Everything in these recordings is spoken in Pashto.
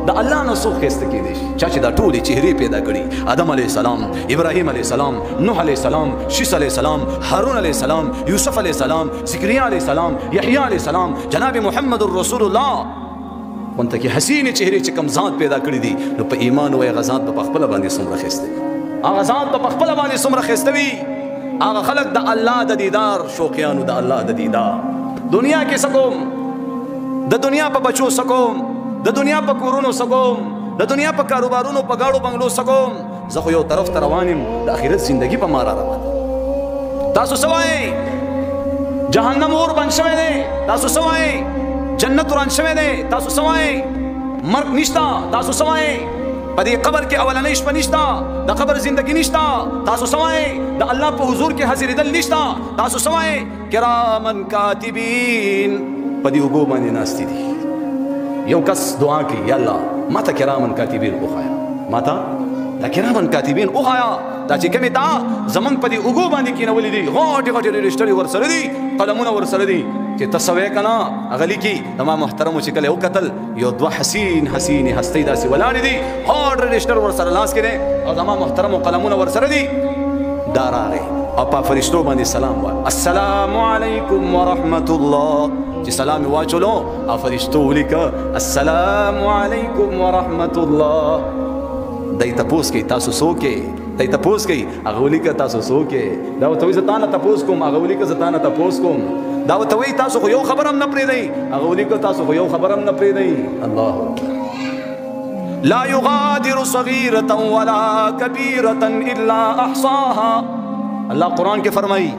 د الله نه څوک ښایسته کېدی شي؟ چا چې دا ټولې چهرې پیدا کړي، آدم علیه السلام، ابراهیم علیه السلام، نوح علیه السلام، شیس علیه السلام، هارون علیه السلام، یوسف علیه السلام، زکریا علیه السلام، یحیی علیه السلام، جناب محمد رسول الله ونته کې حسینې چهرې چې کوم ذات پیدا کړي دي، نو په ایمان وایي هغه ذات به په خپله باندې څومره ښایسته وي، هغه ذات به په خپله باندې څومره ښایسته وي. هغه خلک د الله د دیدار شوقیانو، د الله د دیدار. دنیا کې څه کوم؟ د دنیا په بچو څه کوم؟ د دنیا په کورونو څه کوم؟ د دنیا په کاروبارونو په گاړو بنګلو څه کوم؟ زه خو یو طرف ته روان یم، د آخرت زندگی په ما را روان. تاسو څه وایئ؟ جهنم اور بند شوی دی، تاسو څه وایئ؟ جنت وران شوی دی، تاسو څه وایئ؟ مرګ نشته، تاسو څه وایئ؟ په دې قبر کې اولنۍ شپه نشته، د قبر زندگی نشته، تاسو څه وایئ؟ د الله په حضور کې حاضرېدل نشته، تاسو څه وایئ؟ کرامن کاتبین په دې اوږو باندې ناستې دي. یو کس دعا کوي، یا الله ما ته کرامن کاتبین وښایه، ما ته دا کرامن کاتبین وښایه، دا چې کومې تا زمونږ په دې اوږو باندې کېنولي دي، غټې غټې رجسټرې ورسره دي، قلمونه ورسره دي، چې ته څه وایې که نه هغه لیکي. زما محترمو چې کله یې وکتل، یو دوه حسینې هستۍ داسې ولاړې دي، غټ رجسټر ورسره لاس کې دی، او زما محترمو قلمونه ورسره دي. دا راغی او په فرشتو باندې سلام وایي، السلام علیکم ورحمت الله. چې سلام یې واچولو او فرشتو ولیکه السلام علیکم ورحمت الله. دی تپوس کوي تاسو څوک یې؟ دی تپوس کوي، هغه ولیکه تاسو څوک یې؟ دا ورته وایي زه تا نه تپوس کوم، هغه ولیکه زه تا نه تپوس کوم. دا ورته وایي تاسو خو یو خبر هم نه پرېږدئ، هغه ولیکه تاسو خو یو خبر هم نه پرېږدئ. الله لا یغادر صغیرة ولا کبیرة الا احصاها. الله قرآن کې فرمایي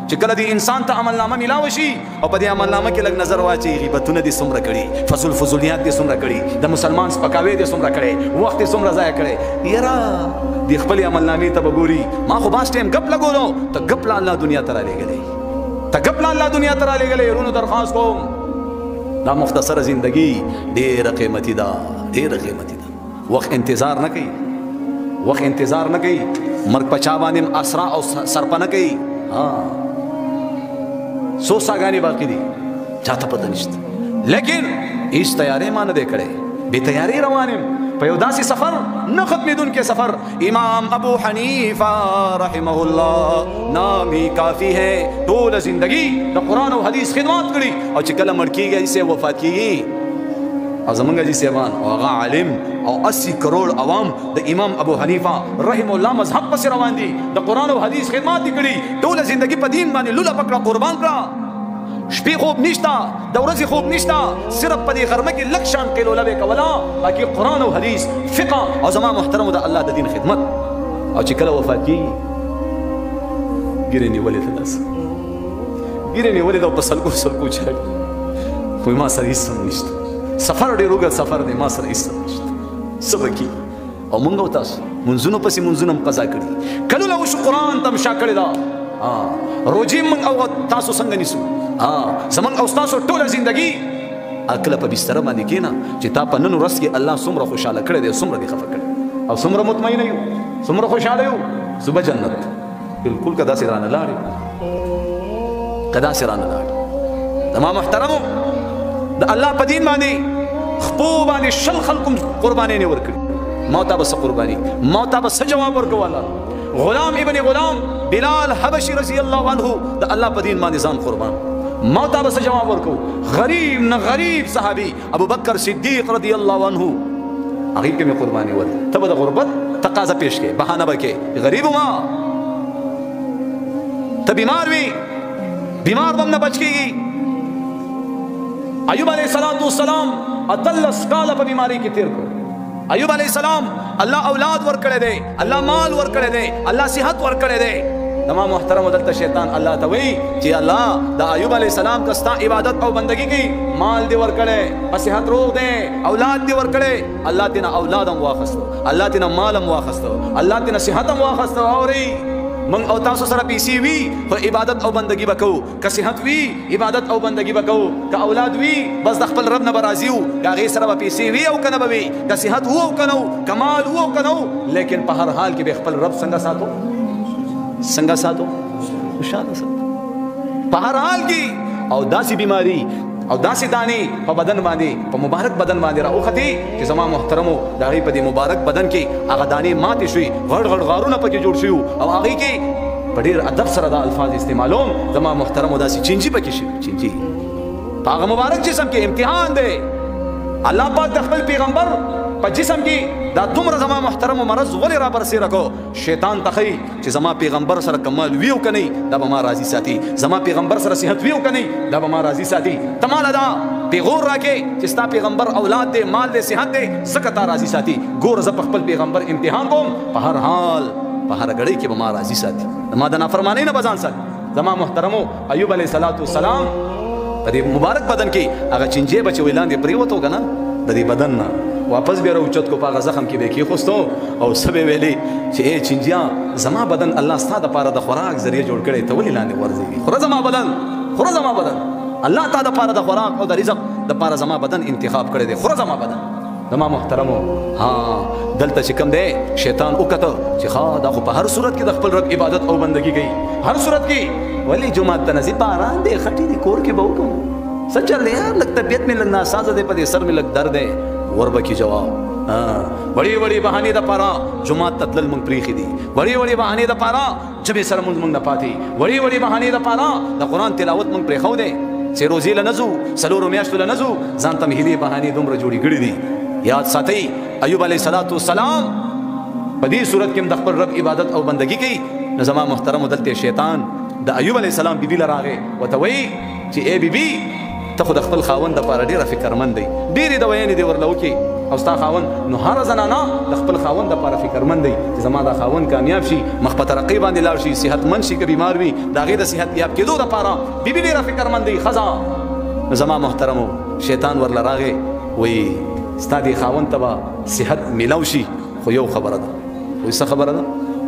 چې کله دې انسان ته عملنامه میلاو شي او په دې عملنامه کې لږ نظر واچي، غیبتونه دې څومره کړي، فضولیات دې څومره کړي، د مسلمان سپکاوی دې څومره کړی، وخت دې څومره ضایع کړی. یاره دې خپلې عملنامې ته به ګوري، ما خو باس ټایم ګپ لګولو، ته ګپ له الله دنیا ته رالیږلی، ته ګپ له الله دنیا ته رالیږلی. ورونو درخواست کوم، دا مختصره زندگی ډېره قیمتي ده، ډېره قیمتي ده. وخت انتظار نه کوي، وخت انتظار نه کوي، مرګ په چا باندې اسرا او سرپه نه کوي. څو ساګانې باقي دي چاته پته نشته، لیکن هیڅ تیاری ما نه دی کړی، بې تیاری روان یم په یو داسې سفر نه ختمېدونکی سفر. امام ابو حنیفه رحمه الله نام ہی کافی ہے، ټوله زندگی د قرآن او حدیث خدمات کړي، او چې کله مړ کېږي ایسې وفات کېږي، او زمونږ حاجي صاحبان او هغه عالم او 80 کروڑ عوام د امام ابو حنیفه رحم الله مذهب پسې روان دي، د قرآن او حدیث خدمات دي کړي، ټوله زندگی په دین باندې لوله پکړه، قربان کړه. شپې خوب نشته، د ورځې خوب نشته، صرف په دې غرمه کې لږ شان قیلوله به کوله، باقي قرآن او حدیث فقه او زما محترمو د الله د دین خدمت. او چې کله وفات کېږي ګیرې نیولې ده، داسې ګیرې نیولې ده، په سلګو چاړي، خو ما سره هېڅ هم نشته، سفر ډېر اوږد سفر دی، ما سره هېڅ هم نشته، څه به کېږي. او مونږ او تاسو منځونو پسې منځونه هم قضا کړي، کلونه وشو قرآن ته هم شا کړې ده، روجې مونږ او تاسو څنګه نیسو، زمونږ او ستاسو ټوله زندگی کله په بستره باندې کښېنه چې تا په نن ورځ کې الله څومره خوشحاله کړی دی، څومره دې خفه کړی، او څومره مطمئنه یو، څومره خوشحاله یو، زه به جنت بلکل که داسې رانه لاړې، که داسې رانه لاړې. زما محترمو د الله په دین باندې خپو باندې شل خلکو قربانۍ نه ورکړي، ما ته به څه قرباني، ما ته به څه جواب ورکوو. الله غلام ابن غلام بلال حبشي رضی الله عنه د الله په دین باندې ځان قربان، ما ته به څه جواب ورکوو. غریب نه غریب صحابي ابو بکر صدیق رضی الله عنه، هغې کې مې قرباني ور، ته به د غربت تقاضا پیش کړې، بهانه به کې غریب ما، ته بیمار وي، بیمار به هم نه بچ کېږي. ایوب علیہ السلام 13 کاله په بیماری کې تیر کړ. ایوب علیہ السلام الله اولاد ورکړی دی، الله مال ورکړی دی، الله صحت ورکړی دی. تمام محترم دلته شیطان الله ته وایي چې الله د ایوب علیہ السلام که ستا عبادت او بندگی کوي، مال دی ورکړی، په صحت روغ دی، اولاد دی ورکړی، الله تینا اولاد هم واخیستو، الله تینا مال هم واخیستو، الله تینا صحت هم واخیستو. اورئ من او تاسو سره پیسې وي خو عبادت او بندگی وکړو، که صحت وي عبادت او بندگی وکړو، که اولاد وي بس د خپل رب نه به راضي وو، که هغې سره به پیسې وي او که نه به وي، که صحت وو او که نه وو، که مال وو او که نه وو، لیکن په هر حال کې به خپل رب څنګه ساتو، څنګه ساتو، خوشحاله ساتو په هر حال کې. او داسې بیماری او داسې دانې په بدن باندې په مبارک بدن باندې راوختې چې زما محترمو د هغې په دې مبارک بدن کې هغه دانې ماتې شوې غړ غړ غارونه پکې جوړ شوي او هغې کې په ډېر ادب سره دا الفاظ استعمالوم زما محترمو داسې چینجي پکې شوي چینجي په هغه مبارک جسم کې امتحان دی الله پاک د خپل پیغمبر په جسم کې دا دومره زما محترمو مرض ولې را برسېره کو شیطان ته ښیي چې زما پیغمبر سره کمال وي او که نه دا به ما راضي ساتي زما پیغمبر سره صحت وي او که نه دا به ما راضي ساتي ته ماله دا پیغور راکې چې ستا پیغمبر اولاد دی مال دی صحت دی ځکه تا راضي ساتي ګوره زه په خپل پیغمبر امتحان کوم په هر حال په هر غړۍ کې به ما راضي ساتي ما د نافرمانۍ نه به ځان ساتي زما محترمو ایوب علیه السلام په دې مبارک بدن کې هغه چینجې به چې وی لاندې پرېوتو که نه د دې بدن نه واپس بیا راوچت کو په هغه زخم کې به یې کېښوستو او څه به ویلې چې ای چینجیا زما بدن الله ستا دپاره د خوراک ذریعه جوړ کړی ته ولې لاندې ورځېږي خوره زما بدن خوره زما بدن الله تا دپاره د خوراک او د رزق دپاره زما بدن انتخاب کړی دی خوره زما بدن زما محترمو ها دلته چې کوم دی شیطان وکته چې ښه دا خو په هر صورت کې د خپل رب عبادت او بندګي کوي هر صورت کې ولې جومات ته نه ځي په ارام دی خټې دی کور کې به وکړم څه چل دی یار لږ طبیعت مې لږ ناسازه دی په دې سر مې لږ درد دی وربکی جواب بڑی بڑی بہانے دا پارا جماعت تدلل منگ پریخی دی بڑی بڑی بہانے دا پارا جبے سر منگ نپاتی بڑی بڑی بہانے دا پارا دا قرآن تلاوت منگ پریخو دے سی روزی لنزو سلورو میاشتو لنزو زانتا مہیلی بہانے دمر جوڑی گڑی دی یاد ساتی ایوب علیہ السلام بدی صورت کم دخپر رب عبادت او بندگی کی نظام محترم دلتے شیطان دا ایوب علیہ السلام بی بی لراغے وتوئی چی اے بی بی ته خو د خپل خاوند دپاره ډېره فکرمند دی ډېرې دویانې دې ورله وکړي او ستا خاوند نو هره زنانه د خپل خاوند دپاره فکرمند دی چې زما دا خاوند کامیاب شي مخ په ترقۍ باندې لاړ شي صحتمند شي که بیمار وي د هغې د صحت یاب کېدو دپاره بیبي ډېره فکرمند دی ښځه نو زما محترمو شیطان ورله راغې وایي ستا دې خاوند ته به صحت میلاو شي خو یو خبره ده وایي څه خبره ده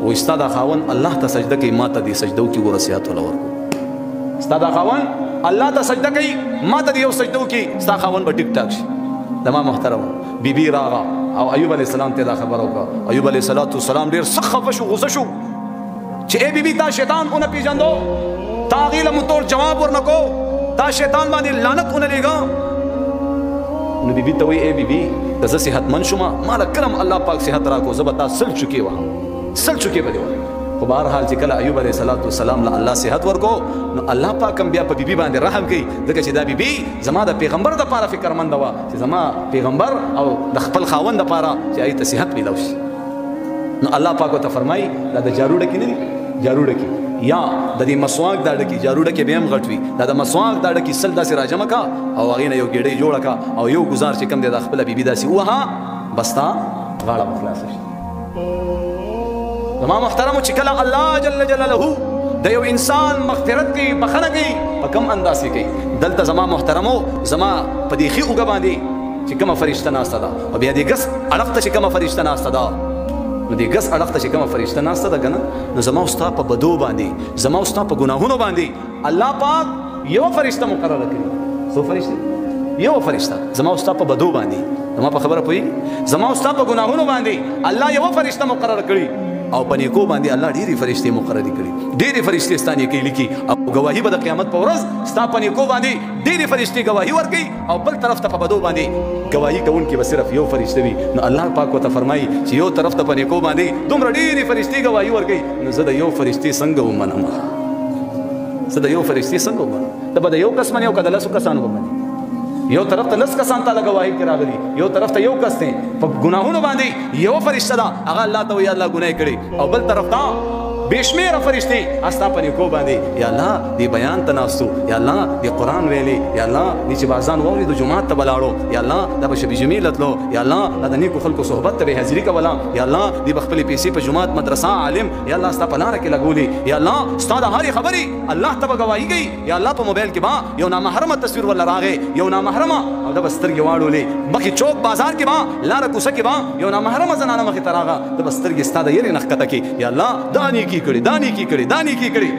وایي ستا دا خاوند الله ته سجده کوي ما ته دې سجدو کې ګوره صحت وله ورکړو ستا دا خاوند الله ته سجده کوي ما ته یو سجدو کې ستا خاوند به ټیک ټاک شي زما محترم بی بی راغه او ایوب علیه السلام ته دا خبره وکړه ایوب علیه السلام ډېر سخت خفه شو غوسه شو چې ای بی بی تا شیطان ونه پیژندو تا هغې له متور جواب ورنکو تا شیطان باندې لعنت ونه لېږه نو بی بی ته وایي ای بی بی که زه صحتمند شوم ما له کله الله پاک صحت راکړو زه به تا سل چوکې وهم سل چوکې به دې وهم خو بهرحال چې کله ایوب علیه السلام له الله صحت ورکو نو الله پاک هم بیا په بیبي باندې رحم کوي ځکه چې دا بیبي زما د پیغمبر دپاره فکرمنده وه چې زما پیغمبر او د خپل خاوند دپاره چې هغې ته صحت میلاو شي نو الله پاک ورته فرمایي دا د جارو ډکې نه دي جارو ډکې یا د دې مسواک دا ډکې جارو ډکې به هم غټ وي دا د مسواک دا ډکې سل داسې راجمع کا او هغې نه یو ګېډۍ جوړه کا او یو ګزار چې کوم دی د خپله بیبي داسې ووهه بس تا غاړه به خلاصه شي زما محترمو چې کله الله جل جلاله د یو انسان مغفرت کوي بخنه کوي په کوم انداز کوي دلته زما محترمو زما په دې ښي اوږه باندې چې کومه فرشته ناسته ده او بیا دې ګس اړخ ته چې کومه فرشته ناسته ده نو دې ګس اړخ ته چې کومه فرشته ناسته ده که نه نو زما او ستا په بدو باندې زما او ستا په ګناهونو باندې الله پاک یو فرشته مقرره کړي څو فرشته یو فرشته زما او ستا په بدو باندې زما په خبره پوهېږي زما او ستا په ګناهونو باندې الله یو فرشته مقرره کړي او په نیکو باندې الله ډېرې فرشتې مقررې کړي ډېرې فرشتې ستا نیکۍ لیکي او ګواهي به د قیامت په ورځ ستا په نیکو باندې ډېرې فرشتې ګواهي ورکوي او بل طرف ته په بدو باندې ګواهي کوونکي به صرف یو فرشته وي نو الله پاک ورته فرمایي چې یو طرف ته په نیکو باندې دومره ډېرې فرشتې ګواهي ورکوي نو زه د یو فرشتې څنګه ومنم زه د یو فرشتې څنګه ومنم ته به د یو کس منې او که د لسو کسانو به منې یو طرف ته لس کسان تعالی گواهی کې راغلي یو طرف ته یو کس دی په ګناهونو باندې یو فرشته ده هغه الله ته وایي الله ګناه کړي او بل طرف ته بشمیره فرشتې استا په نیکو باندې یا الله دې بیان ته ناستو یا الله دې قرآن ویلې یا الله دې چې بازان واورېدو جومات ته به لاړو یا الله دا به شبي جمعې له تلو یا الله دا د نیکو خلکو صحبت ته به حاضري کوله یا الله دې به خپلې پیسې په جومات مدرسه عالم یا الله ستا په لاره کې لګولې یا الله ستا د هرې خبرې الله ته به ګواهي کوي یا الله په موبایل کې به یو نامحرمه تصویر ورله راغی یو نامحرمه او دا به سترګې واړولې مخکې چوک بازار کې به لاره کوڅه کې به یو نامحرمه زنانه مخې ته راغه دا به سترګې ستا د یرې نه ښکته کړي یا الله دا نیکي کړي دا نیکي کړي دا نیکي کړي